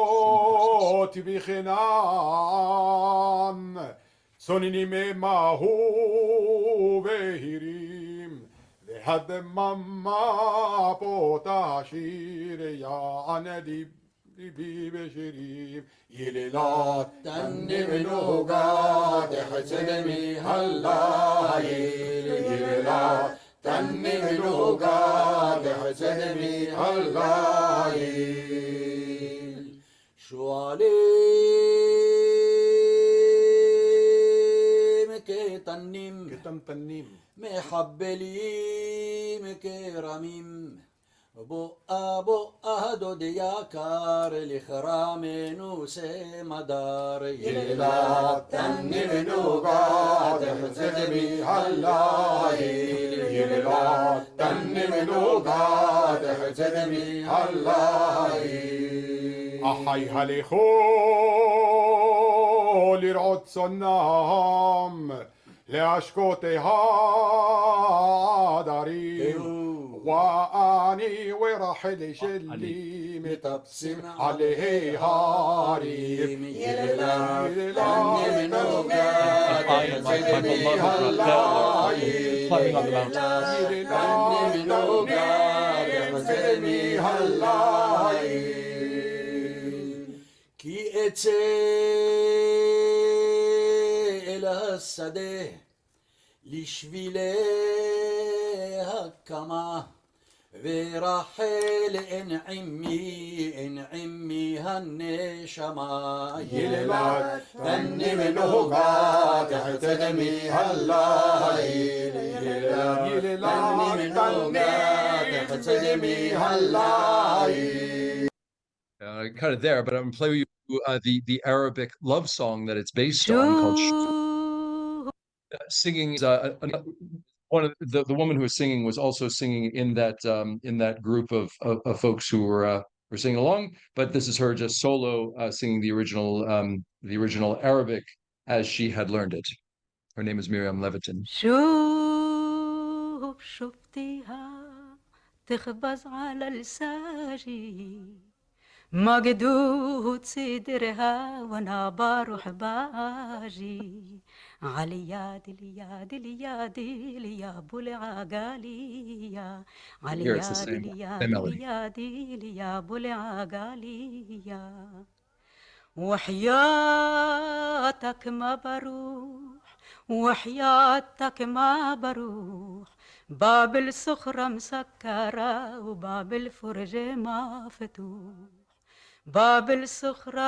G: يليلات تنم نوغات حسنمي هاللايل يليلات تنم نوغات حسنمي هاللايل شو عليم كتنم محبليم كرميم بؤا دود ياكار لخرامنو سمدار يلا تنم نوغات حزدمي هاللايل يلا تنم نوغات حزدمي هاللايل أحي هاليخو لرعد صنام لأشكوتي هاداري واني ورحل شلي متبسم عليه هاريم يلا تنم نوغات حزدمي هاللايل تنم نوغات حزدمي هاللايل كي اتسي
F: אל השדה לשבילי הקמה ורחל אין עמי הנשמה יללת תני מנוגה תחת דמי הליל יללת תני מנוגה תחת דמי הליל.
B: Kind of there, but I'm gonna play you the Arabic love song that it's based on called singing. One of the woman who was singing was also singing in that group of folks who were singing along. But this is her just solo singing the original Arabic as she had learned it. Her name is Miriam Levitin.
H: شوف شفتيها تخبز على الساجي مقدود صدرها وانا بروح باجي على يادي اليادي اليادي يا ابو العقالية على
B: Here it's the
H: يادي
B: same
H: اليادي
B: melody.
H: اليادي يا ابو العقالية وحياتك ما بروح وحياتك ما بروح باب الصخرة مسكرة وباب الفرج مفتوح باب الصخرة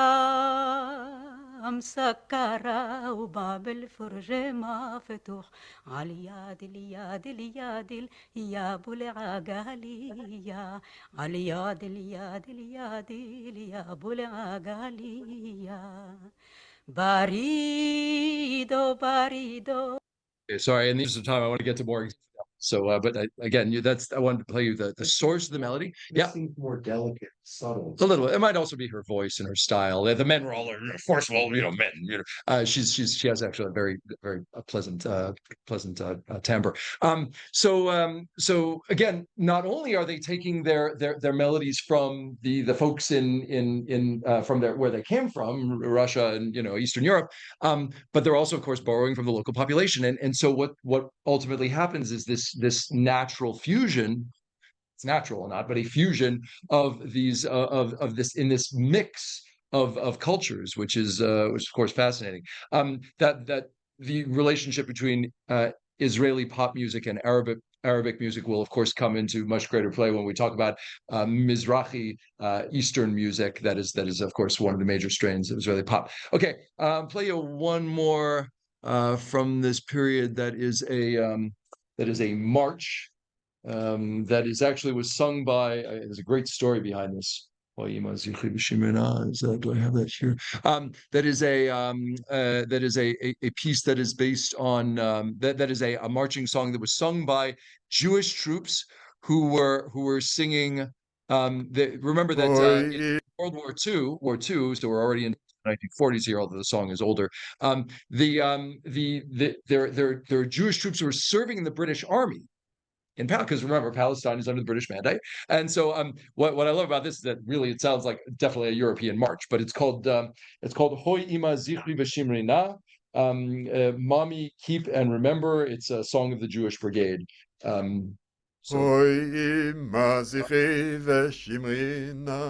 H: مسكرة وباب الفرج مفتوح عالياد الياد الياد يا ابو العقالية عالياد الياد الياد يا ابو العقالية باريدو باريدو.
B: Sorry, in the interest of time, I want to get to more. So, but again, I wanted to play you the source of the melody.
E: This seems more delicate, subtle.
B: A little. It might also be her voice and her style. The men were all forceful, men. She has actually a very pleasant timbre. So again, not only are they taking their melodies from the folks in from where they came from, Russia and Eastern Europe, but they're also, of course, borrowing from the local population. And so what ultimately happens is this natural fusion. It's natural or not, but a fusion of these of this in this mix of cultures, which is of course fascinating. That the relationship between Israeli pop music and Arabic music will of course come into much greater play when we talk about Mizrahi Eastern music. That is of course one of the major strains of Israeli pop. Okay, play you one more from this period that is a march. That is actually was sung by. There's a great story behind this. Do I have that here? That is a piece that is based on that is a marching song that was sung by Jewish troops who were singing. Remember that in World War II, so we're already in 1940s here, although the song is older. There are Jewish troops who were serving in the British Army. Because remember, Palestine is under the British mandate, and so what I love about this is that really it sounds like definitely a European march, but it's called Hoy Ima Zichri V'Shimrina, Mommy Keep and Remember. It's a song of the Jewish Brigade.
G: Hoy Ima Zichri V'Shimrina,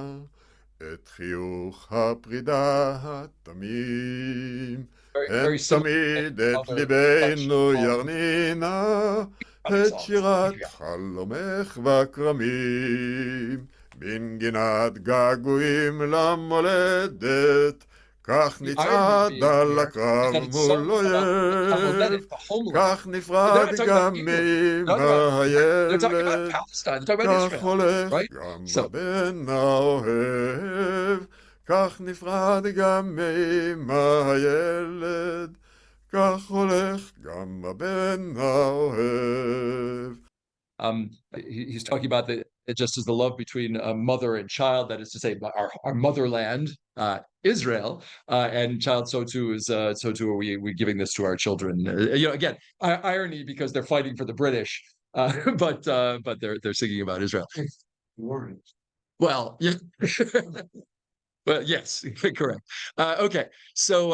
G: את חיוך הפרידה התמים, הם תמיד את ליבנו ירנינה, את שירת חלומך בכרמים, בנגינת געגועים למולדת, כך נצעד על הקרב מול אויב, כך נפרד גם מאמא הילד, כך הולך גם הבן האוהב, כך נפרד גם מאמא הילד, כך הולך גם הבן האוהב.
B: He's talking about just as the love between a mother and child, that is to say, our motherland, Israel, and child. So too are we giving this to our children. Again, irony because they're fighting for the British, but they're singing about Israel. Well, yeah, but yes, correct. Okay, so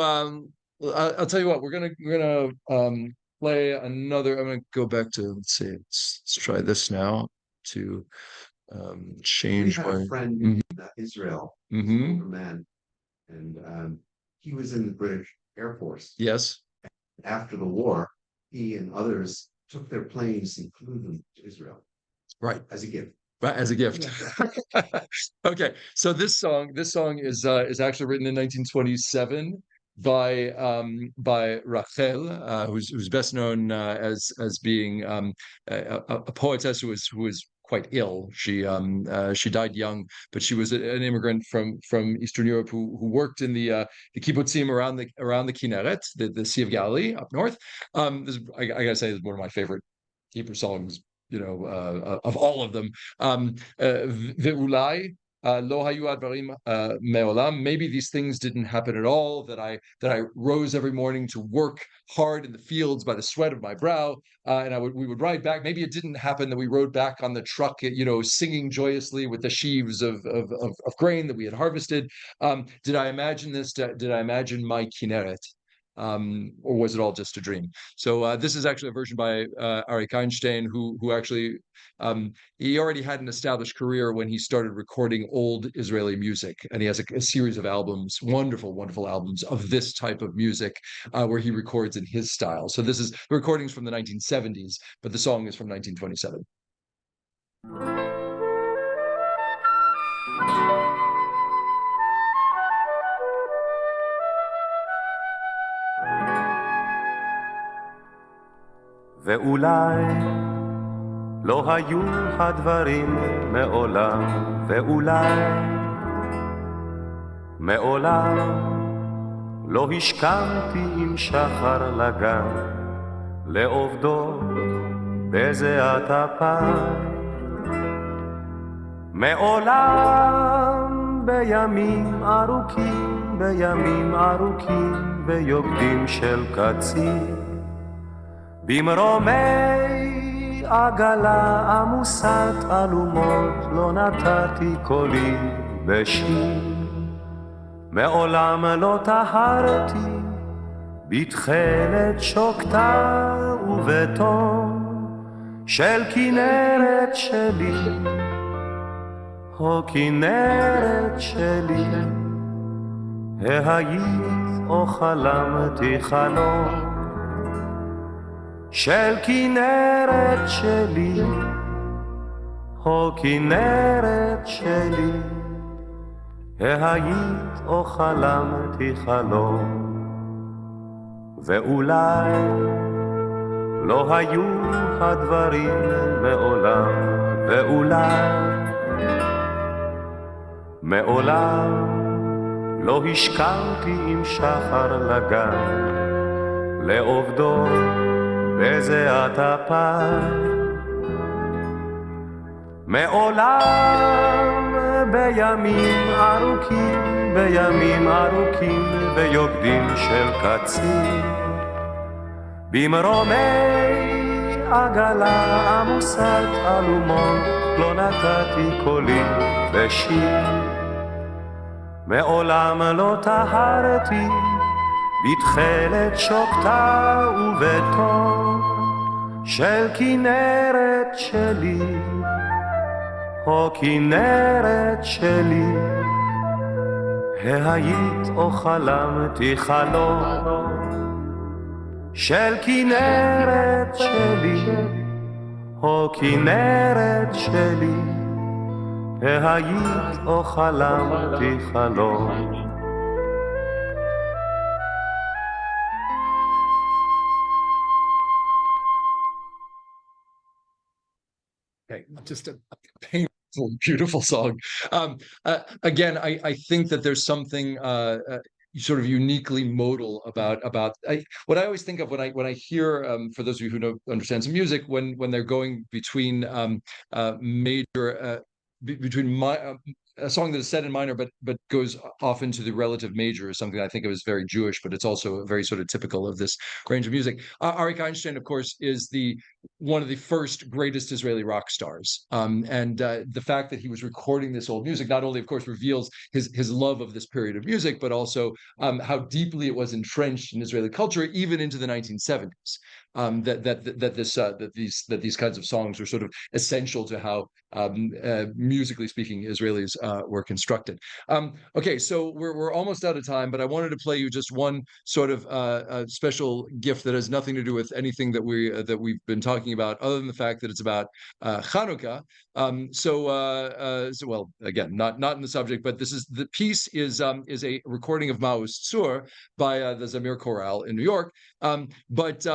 B: I'll tell you what, we're gonna play another. I'm gonna go back to let's try this now to change.
E: We had a friend in Israel, older man, and he was in the British Air Force.
B: Yes.
E: After the war, he and others took their planes and flew them to Israel.
B: Right.
E: As a gift.
B: Right, as a gift. Okay, so this song is actually written in 1927 by Rachel, who's best known as being a poetess who was quite ill. She died young, but she was an immigrant from Eastern Europe who worked in the kibbutzim around the Kinneret, the Sea of Galilee up north. I gotta say, is one of my favorite Hebrew songs, of all of them. Ve'ulai lo hayu advarim me'olam. Maybe these things didn't happen at all. That I rose every morning to work hard in the fields by the sweat of my brow, and we would ride back. Maybe it didn't happen that we rode back on the truck, singing joyously with the sheaves of grain that we had harvested. Did I imagine this? Did I imagine my Kinneret? Or was it all just a dream? So this is actually a version by Arik Einstein, who actually he already had an established career when he started recording old Israeli music, and he has a series of albums, wonderful albums of this type of music, where he records in his style. So this is the recordings from the 1970s, but the song is from 1927.
I: ואולי לא היו הדברים מעולם, ואולי מעולם לא השכמתי עם שחר לגן, לעובדו בזיעת אפיים. מעולם בימים ארוכים ויוקדים של קצין, במרומי עגלה עמוסת אלומות לא נתתי קולי בשיר. מעולם לא טהרתי בתכלת שוקתה ובתום של כנרת שלי, הו כנרת שלי, היית או חלמתי חלום של כנרת שלי, הו כנרת שלי, היית או חלמתי חלום. ואולי לא היו הדברים מעולם, ואולי מעולם לא השכמתי עם שחר לגן, לעובדו בזיעת אפיים. מעולם בימים ארוכים ויוקדים של קצין, במרומי עגלה עמוסת אלומות לא נתתי קולי בשיר. מעולם לא טהרתי בתכלת שוקתה ובתום של כנרת שלי, הו כנרת שלי, היית או חלמתי חלום של כנרת שלי, הו כנרת שלי, היית או חלמתי חלום.
B: Okay, just a painful, beautiful song. Again, I think that there's something sort of uniquely modal about what I always think of when I hear, for those of you who don't understand some music, when they're going between a song that is set in minor but goes off into the relative major is something I think of as very Jewish, but it's also very sort of typical of this range of music. Arik Einstein, of course, is one of the first greatest Israeli rock stars, and the fact that he was recording this old music not only, of course, reveals his love of this period of music, but also how deeply it was entrenched in Israeli culture, even into the 1970s. That these kinds of songs were sort of essential to how, musically speaking, Israelis were constructed. Okay, so we're almost out of time, but I wanted to play you just one sort of special gift that has nothing to do with anything that we've been talking about, other than the fact that it's about Hanukkah. So well, again, not in the subject, but the piece is a recording of Maoist Tzur by the Zamir Chorale in New York, but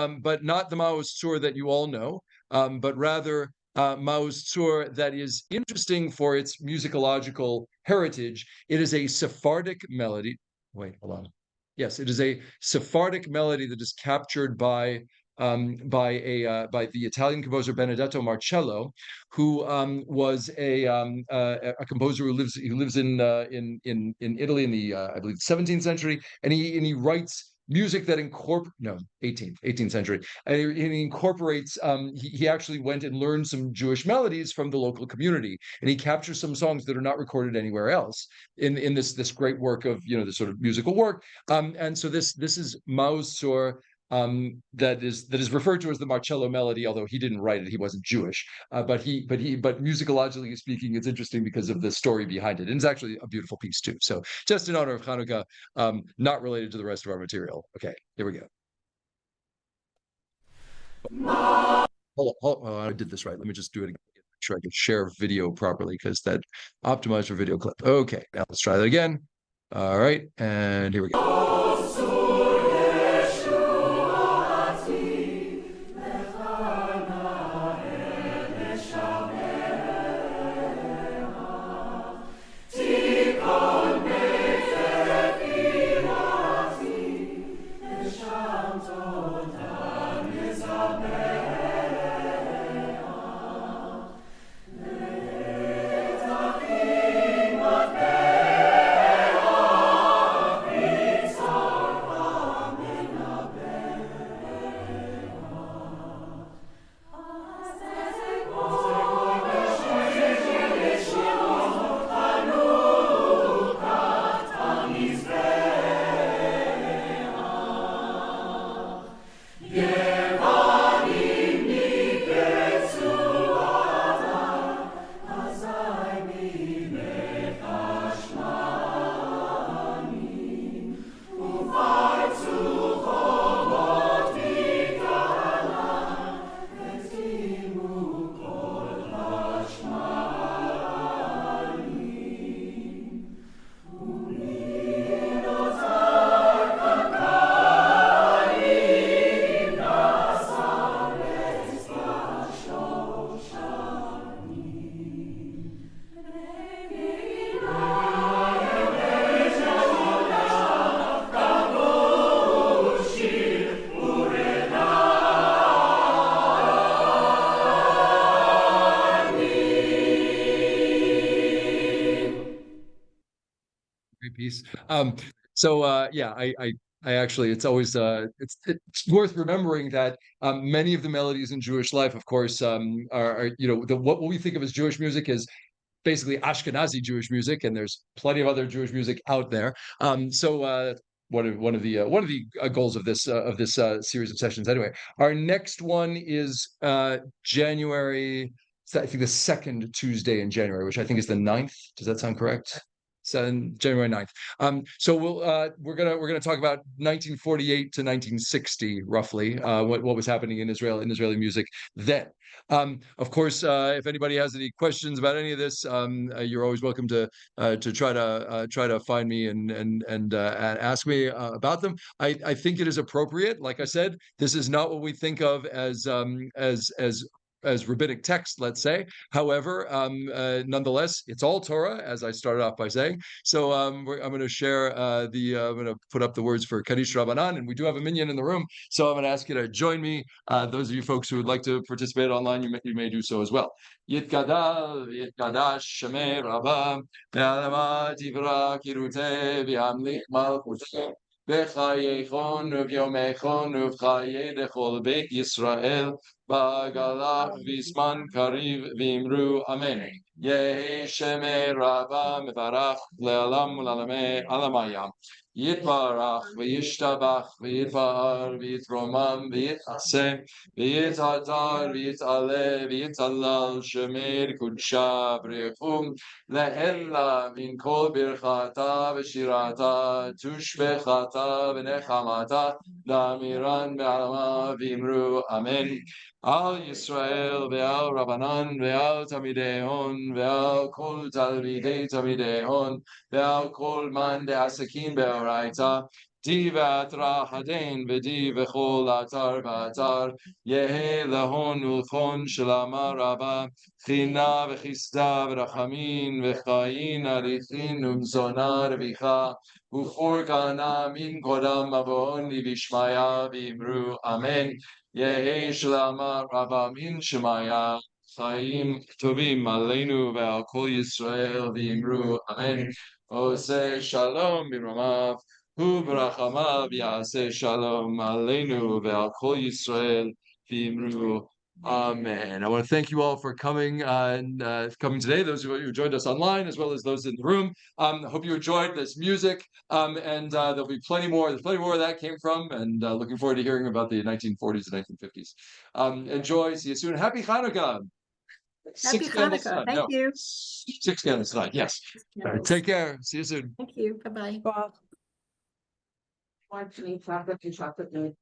B: not the Maoist Tzur that you all know, but rather Maoist Tzur that is interesting for its musicological heritage. It is a Sephardic melody. Wait, hold on. Yes, it is a Sephardic melody that is captured by the Italian composer Benedetto Marcello, who was a composer who lives in Italy in the I believe 17th century, and he writes music that 18th century, and he incorporates. He actually went and learned some Jewish melodies from the local community, and he captures some songs that are not recorded anywhere else in this great work of this sort of musical work. And so this is Mao's Tzur. That is referred to as the Marcello melody, although he didn't write it; he wasn't Jewish. But musicologically speaking, it's interesting because of the story behind it, and it's actually a beautiful piece too. So, just in honor of Hanukkah, not related to the rest of our material. Okay, here we go. Hold on, I did this right. Let me just do it again. Make sure I can share video properly, because that optimized for video clip. Okay, now let's try that again. All right, and here we go. Piece. Yeah, I actually, it's always it's worth remembering that many of the melodies in Jewish life, of course, are what we think of as Jewish music is basically Ashkenazi Jewish music, and there's plenty of other Jewish music out there. One of the goals of this series of sessions. Anyway, our next one is January. I think the second Tuesday in January, which I think is the 9th. Does that sound correct? January 9th. So we're gonna talk about 1948 to 1960, roughly, what was happening in Israeli music then. Of course, if anybody has any questions about any of this, you're always welcome to try to find me and ask me about them. I think it is appropriate. Like I said, this is not what we think of as rabbinic text, let's say. However, nonetheless, it's all Torah, as I started off by saying. So I'm going to share I'm going to put up the words for Kaddish Rabbanan, and we do have a minyan in the room, so I'm going to ask you to join me. Those of you folks who would like to participate online, you may do so as well. Yitkadal, Yitkadash, Shemei Rabba, Ve'alama Tivra Kirute, V'amlich Malchuteh, V'chayechon V'yomechon V'chaye Dechol Beit Yisrael, Ba'galah V'zman Kariv V'imru Amen. Yehi Shemei Rabba Mevarach Le'olam U'Lalamei Alamayam. Yitbarach v'yishtabach v'yitbar v'yitromam v'yitase v'yitadar v'yitale v'yitalal shemer kudsha v'rechum le'ella min kol birchata v'shirata tushbechata v'nechamata damiran be'alama v'imru amen. Al Yisrael ve'al Rabbanan ve'al Tamidehon ve'al kol talmidei Tamidehon ve'al kol man de'asakin be'oraita di ve'atra haden v'di v'chol atar v'atar yehe lahon ulchon shalama rabba china v'chisda v'rachamin v'chayin alichin umzona revicha ufor kana min kodam avon v'ishmaya v'imru amen. Yehi Shalama Rabba Min Shemaya Chaim Tovim Aleinu Ve'al Kol Yisrael V'imru Amen. Oseh Shalom B'Ramav Hu B'Rachamav Yaseh Shalom Aleinu Ve'al Kol Yisrael V'imru Amen. I want to thank you all for coming and coming today. Those of you who joined us online, as well as those in the room. I hope you enjoyed this music. And there'll be plenty more. There's plenty more where that came from. And looking forward to hearing about the 1940s and 1950s. Enjoy. See you soon. Happy Hanukkah.
D: Happy Hanukkah. Thank you.
B: 6 candles tonight. Yes. All right, take care. See you soon.
D: Thank you. Bye-bye.
A: Watching chocolate and chocolate milk.